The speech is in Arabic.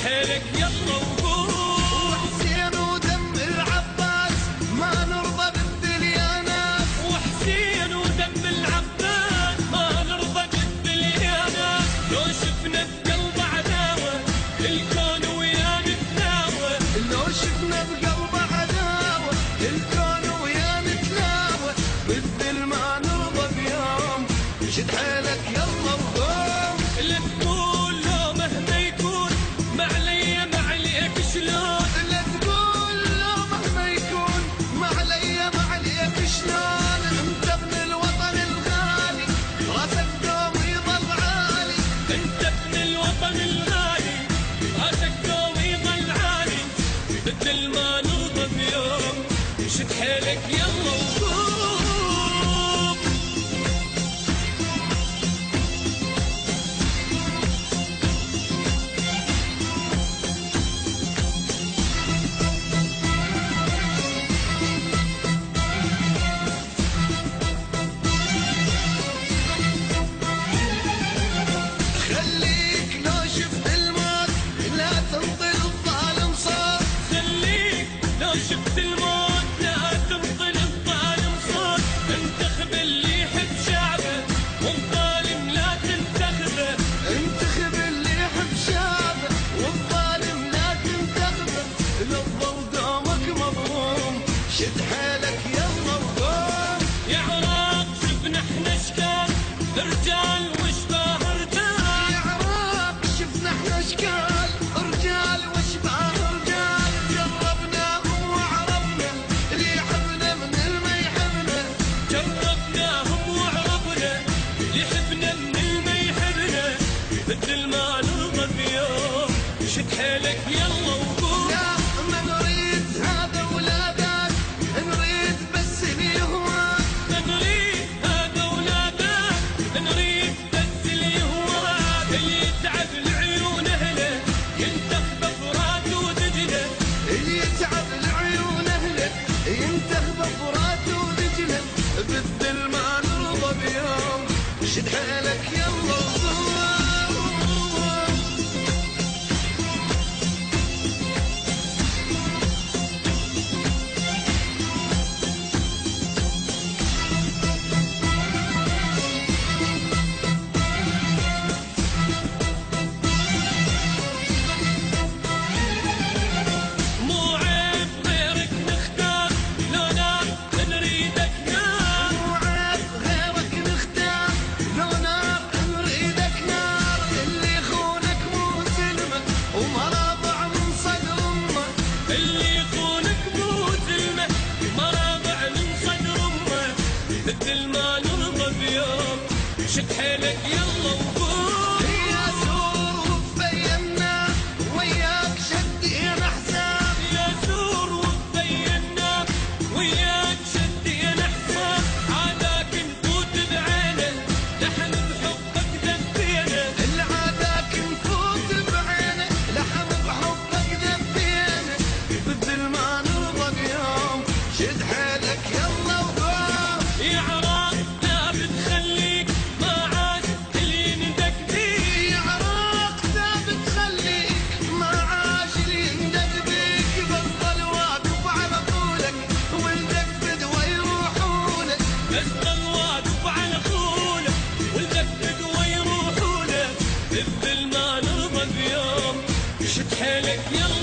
حيلك يلا وقوم. وحسين ودم العباس ما نرضى بالدنيا ناس. وحسين ودم العباس ما نرضى بالدنيا ناس. لو شفنا بقلب عداوة الكون ويا نتلاوى. لو شفنا بقلب عداوة الكون ويا نتلاوى. بالذل ما نرضى بيوم. شد حيلك يلا وقوم. لا تقول لو مهما يكون ما علي ما عليك شلون. لا تقول لو مهما يكون ما علي ما عليك شلون. انت ابن الوطن الغالي راسك دوم يظل عالي. انت ابن الوطن الغالي راسك دوم يظل عالي. بالذل ما نرضى بيوم. شد حيلك يلا وقوم. خليك لو شفت الموت لا تنطي الظالم صوت. خليك لو شفت الموت لا تنطل الظالم صوت. انتخب اللي يحب شعبه والظالم لا تنتخبه. انتخب اللي يحب شعبه والظالم لا تنتخبه. للظل دومك مظلوم. شد حيلك يلا وقوم. يا عراق شفنا احنا اشكال رجال واشباه رجال. يا عراق شفنا احنا اشكال رجال واشباه رجال. جربناهم وعرفنا اللي يحبنا من اللي ما يحبنا. جربناهم وعرفنا اللي يحبنا من اللي ما يحبنا. مثل ما نرضى بيوم. شد حيلك يلا وقوم. لا ما نريد هذا ولا ذاك. نريد بس اللي هواك. نريد هذا ولا ذاك. نريد بس اللي هواك. اللي يتعب العيون اهله ينتخب فرات ودجله. اللي يتعب العيون اهله ينتخب فرات ودجله. بالذل ما نرضى بيوم. شد حيلك يلا وقوم. مو عيب غيرك نختار لو نار نريدك نار. مو عيب غيرك نختار لو نار نريدك نار. اللي يخونك مو سلمه ومرابع من صدر امه. اللي يخونك مو ظلمه مرابع من صدر امه. مثل ما نرضى بيوم. شد حيلك يلا وقوم. يا سور وبينا وياك شدينا حساب. يا سور وبينا وياك شدينا حساب. عاداك نفوت بعينه لحن بحبك دبينا. العاداك نفوت بعينه لحم بحبك دبينا. بالذل ما نرضى بيوم. شد حيلك يلا وقوم. يا عراق ثابت خليك ما عاد اللي يندق بيك. يا عراق ثابت خليك ما عاش اللي يندق بيك. بطل واقف على طولك ولدك فدوى يروحولك. بس ضل واقف على قولك ولدك فدوى يروحوا لك. بالذل ما نرضى بيوم. شد حيلك يلا